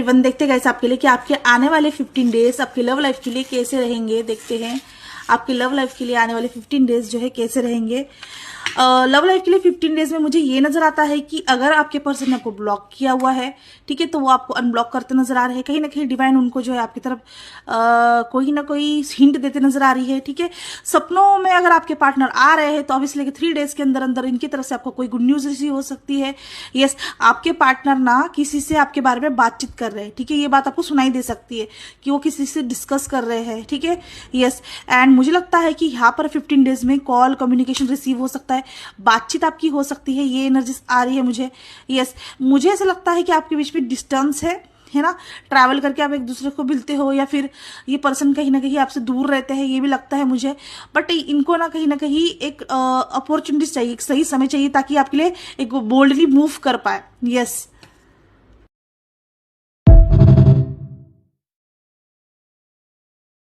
Even देखते guys आपके लिए कि आपके आने वाले 15 डेज आपके लव लाइफ के लिए कैसे रहेंगे। देखते हैं आपके लव लाइफ के लिए आने वाले 15 डेज जो है कैसे रहेंगे। लव लाइफ के लिए 15 डेज में मुझे ये नजर आता है कि अगर आपके पर्सन ने आपको ब्लॉक किया हुआ है, ठीक है, तो वो आपको अनब्लॉक करते नजर आ रहे हैं। कहीं ना कहीं डिवाइन उनको जो है आपकी तरफ कोई ना कोई हिंट देते नजर आ रही है, ठीक है। सपनों में अगर आपके पार्टनर आ रहे हैं तो ऑब्वियसली 3 डेज के अंदर अंदर इनकी तरफ से आपको कोई गुड न्यूज रिसीव हो सकती है। यस, आपके पार्टनर ना किसी से आपके बारे में बातचीत कर रहे हैं, ठीक है, ये बात आपको सुनाई दे सकती है कि वो किसी से डिस्कस कर रहे हैं, ठीक है। यस, एंड मुझे लगता है कि यहाँ पर 15 डेज में कॉल कम्युनिकेशन रिसीव हो सकता है, बातचीत आपकी हो सकती है, ये एनर्जी आ रही है मुझे। यस, मुझे ऐसा लगता है कि आपके बीच में डिस्टेंस है ना, ट्रैवल करके आप एक दूसरे को मिलते हो, या फिर ये पर्सन कहीं ना कहीं आपसे दूर रहते हैं, ये भी लगता है मुझे। बट इनको ना कहीं एक अपॉर्चुनिटी चाहिए, एक सही समय चाहिए ताकि आपके लिए एक बोल्डली मूव कर पाए। यस,